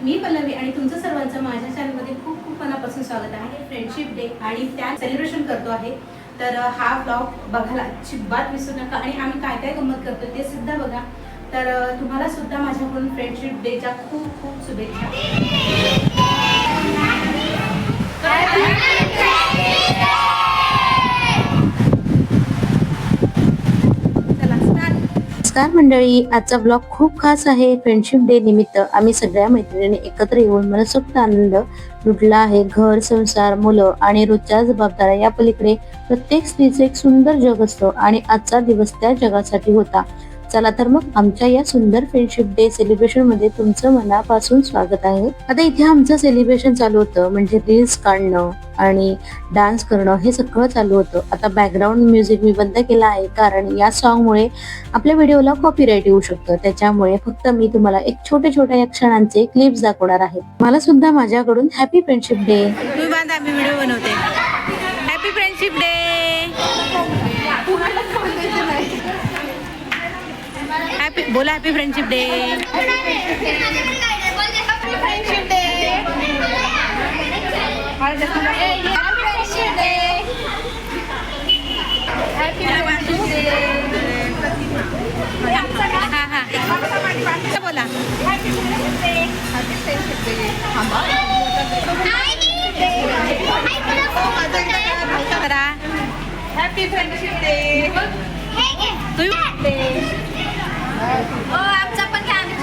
मी पल्लवी आणि तुमचं सर्वांचं माझ्या चॅनलमध्ये खूप खूप मनापासून स्वागत आहे। फ्रेंडशिप डे आणि त्या सेलिब्रेशन करतो आहे, तर हा व्लॉग बघायला अजिबात विसरू नका आणि आम्ही काय काय गंमत करतो ते सुद्धा बघा। तर तुम्हाला सुद्धा माझ्याकडून फ्रेंडशिप डेच्या खूप खूप शुभेच्छा। नमस्कार मंडळी, आजचा ब्लॉग खूप खास आहे। फ्रेंडशिप डे निमित्त आम्ही सगळ्या मैत्रिणी एकत्र येऊन मनसोक्त आनंद लुटला आहे। घर, संसार, मुलं आणि रोजच्या जबाबदाऱ्या या पलीकडे प्रत्येक स्त्रीचे एक सुंदर जग असतं आणि आजचा दिवस त्या जगासाठी होता। चला तर मग आमच्या या सुंदर फ्रेंडशिप डे सेलिब्रेशन मध्ये तुमचं मनापासून स्वागत आहे। आता इथे आमचं सेलिब्रेशन चालू होतं, म्हणजे रील्स काढणं आणि डान्स करणं हे सगळं चालू होतं। आता बॅकग्राऊंड म्युझिक मी बंद केला आहे, कारण या सॉन्ग मुळे आपल्या व्हिडिओला कॉपीराइट येऊ शकतं। त्याच्यामुळे फक्त मी तुम्हाला एक छोट्या या क्षणांचे क्लिप्स दाखवणार आहे। मला सुद्धा माझ्याकडून हॅपी फ्रेंडशिप डे। तुम्ही बांधा, मी व्हिडिओ बनवते। Happy friendship day. हॅपी बोला, हॅपी फ्रेंडशिप डे। बोला हॅपी फ्रेंडशिप डे। आमचा पण काय आम्ही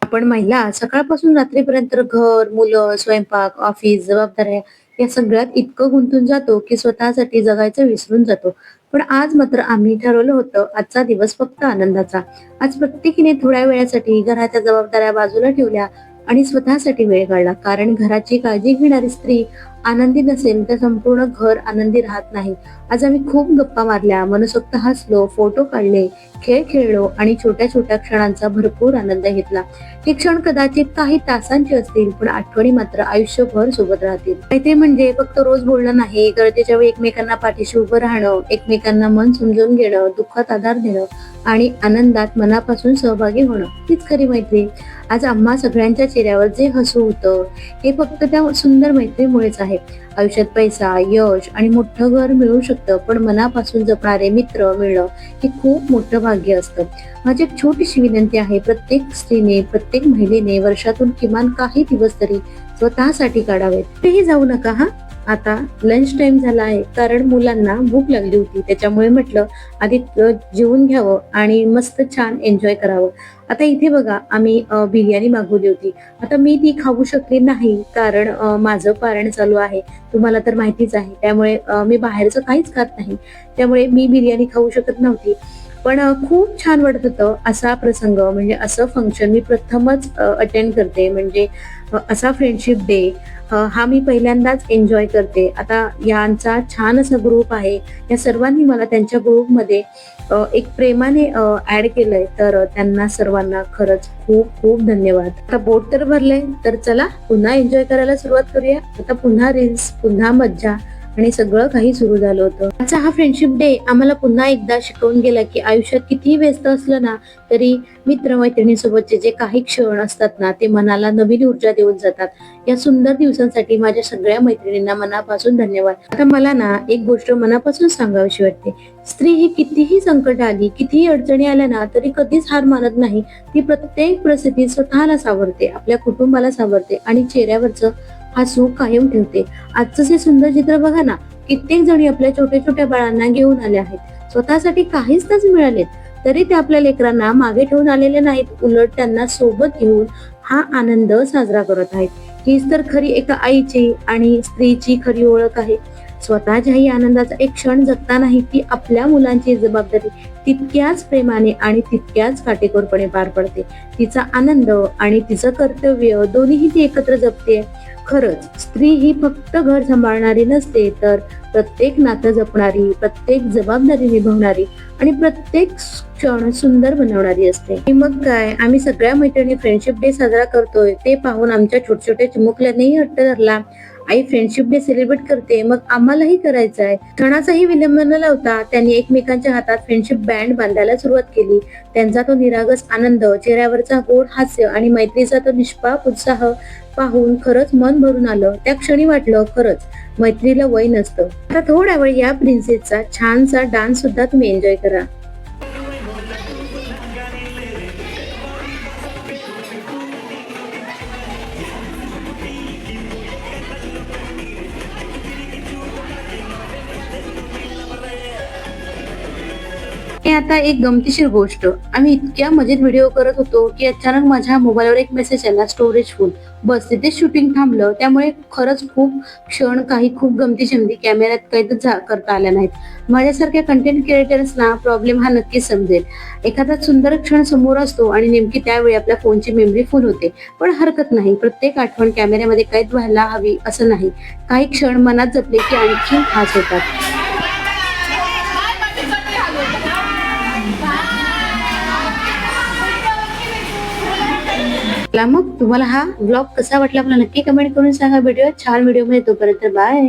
आपण महिला सकाळपासून रात्रीपर्यंत घर, मुलं, स्वयंपाक, ऑफिस, जबाबदाऱ्या या सगळ्यात इतकं गुंतून जातो की स्वतःसाठी जगायचं विसरून जातो। पण आज मात्र आम्ही ठरवलं होतं, आजचा दिवस फक्त आनंदाचा। आज प्रत्येकीने थोड्या वेळासाठी घराच्या जबाबदाऱ्या बाजूला ठेवल्या आणि स्वतःसाठी वेळ काढला, कारण घराची काळजी घेणारी स्त्री आनंदी नसेल तर संपूर्ण घर आनंदी राहत नाही। आज आम्ही खूप गप्पा मारल्या, मनसोक्त हसलो, फोटो काढले, खेळ खेळलो आणि छोट्या क्षणांचा भरपूर आनंद घेतला। हे क्षण कदाचित काही तासांचे असतील, पण आठवणी मात्र आयुष्यभर सोबत राहतील। मैत्री म्हणजे फक्त रोज बोलणं नाही, गरजेच्या वेळी एकमेकांना पाठीशी उभं राहणं, एकमेकांना मन समजून घेणं, दुःखात आधार देणं आणि आनंदात मनापासून सहभागी होणं, हीच खरी मैत्री। आज आम्हा सगळ्यांच्या चेहऱ्यावर जे हसू होतं हे फक्त त्या सुंदर मैत्रीमुळेच आहे। आयुष्यात पैसा, यश आणि मोठं घर मिळू शकतं, पण मनापासून जपणारे मित्र मिळणं हे खूप मोठं भाग्य असतं। माझी एक छोटीशी विनंती आहे, प्रत्येक स्त्रीने, प्रत्येक महिलेने वर्षातून किमान काही दिवस तरी स्वतःसाठी काढावेत। कुठेही जाऊ नका हा। आता लंच टाइम झाला आहे, कारण मुलांना भूक लागली होती, त्याच्यामुळे म्हटलं आधी जेवून घ्यावं आणि मस्त छान एन्जॉय करावं। आता इथे बघा, आम्ही बिर्याणी मागवली होती। आता मी ती खाऊ शकली नाही, कारण माझं पारायण चालू आहे, तुम्हाला तर माहितीच आहे। त्यामुळे मी बाहेरचं काहीच खात नाही, त्यामुळे मी बिर्याणी खाऊ शकत नव्हती। पण खूप छान वाटत होतं। असा प्रसंग म्हणजे असं फंक्शन मी प्रथमच अटेंड करते, म्हणजे असा फ्रेंडशिप डे हा मी पहिल्यांदाच एन्जॉय करते। आता यांचा छान असा ग्रुप आहे, या सर्वांनी मला त्यांच्या ग्रुपमध्ये एक प्रेमाने ऍड केलंय, तर त्यांना सर्वांना खरंच खूप खूप धन्यवाद। आता बोट तर भरले, तर चला पुन्हा एन्जॉय करायला सुरुवात करूया। आता पुन्हा रील्स, पुन्हा मज्जा आणि सगळं काही सुरू झालं होतं। आजचा हा फ्रेंडशिप डे आम्हाला पुन्हा एकदा शिकवून गेला की आयुष्यात कितीही व्यस्त असलं ना तरी मित्रमैत्रिणींसोबतचे जे काही क्षण असतात ना, ते मनाला नवीन ऊर्जा देऊन जातात। या सुंदर दिवसांसाठी माझ्या सगळ्या मैत्रिणींना मनापासून धन्यवाद। आता मला ना एक गोष्ट मनापासून सांगावीशी वाटते, स्त्री ही कितीही संकट आली, कितीही अडचणी आल्या ना तरी कधीच हार मानत नाही। ती प्रत्येक परिस्थितीत स्वतःला सावरते, आपल्या कुटुंबाला सावरते आणि चेहऱ्यावरचं हसू कायम ठेवते। आजचं हे सुंदर चित्र बघा ना, कित्येक जणी आपल्या छोट्या बाळांना घेऊन आल्या आहेत। स्वतःसाठी काहीच तास मिळालेत तरी ते आपल्या लेकरांना मागे ठेवून आलेले नाहीत, उलट त्यांना सोबत घेऊन हा आनंद साजरा करत आहेत। हीच तर खरी एका आईची आणि स्त्रीची खरी ओळख आहे। स्वतःच्याही आनंदाचा एक क्षण जगतानाही ती आपल्या मुलांची जबाबदारी तितक्याच प्रेमाने आणि तितक्याच काटेकोरपणे पार पडते। तिचा आनंद आणि तिचं कर्तव्य दोन्हीही ती एकत्र जपते। खरंच स्त्री ही फक्त घर सांभाळणारी नसते, तर प्रत्येक नातं जपणारी, प्रत्येक जबाबदारी निभावणारी आणि प्रत्येक क्षण सुंदर बनवणारी असते। मग काय, आम्ही सगळ्या मैत्रिणी फ्रेंडशिप डे साजरा करतोय ते पाहून आमच्या छोट्या चिमुकल्यांनीही हट्ट धरला आई फ्रेंडशिप डे सेलिब्रेट करते, मग आम्हालाही करायचा आहे. क्षणाचाही विलंब न लावता त्यांनी एकमेकांच्या हातात फ्रेंडशिप बँड बांधायला सुरुवात केली. त्यांचा तो निरागस आनंद, चेहऱ्यावरचा गोड हास्य आणि मैत्रीचा तो निष्पाप उत्साह पाहून खरंच मन भरून आलं. त्या क्षणी वाटलं खरंच मैत्रीला वय नसतं. आता थोड्या वेळ या प्रिन्सेसचा छानसा डान्स सुद्धा तुम्ही एन्जॉय करा. हे आता एक गमतीशीर गोष्ट, आम्ही इतक्या मजेत व्हिडिओ करत होतो की अचानक माझ्या मोबाईलवर एक मेसेज आला, स्टोरेज फुल. बस तिथे शूटिंग थांबलं. त्यामुळे खरंच खूप क्षण, काही खूप गमती जमती कॅमेऱ्यात कैद करता आल्या नाहीत. माझ्यासारख्या कंटेंट क्रिएटर्सना प्रॉब्लेम हा नक्कीच समजेल. एखादा सुंदर क्षण समोर असतो आणि नेमकी त्यावेळी आपल्या फोनची मेमरी फुल होते. पण हरकत नाही, प्रत्येक आठवण कॅमेऱ्यामध्ये कैद व्हायला हवी असं नाही. काही क्षण मनात जपले की आणखी खास होतात. मग तुम्हाला हा व्लॉग कसा वाटला मला नक्की कमेंट करून सांगा. व्हिडिओ छान व्हिडिओ मध्ये तोपर्यंत बाय.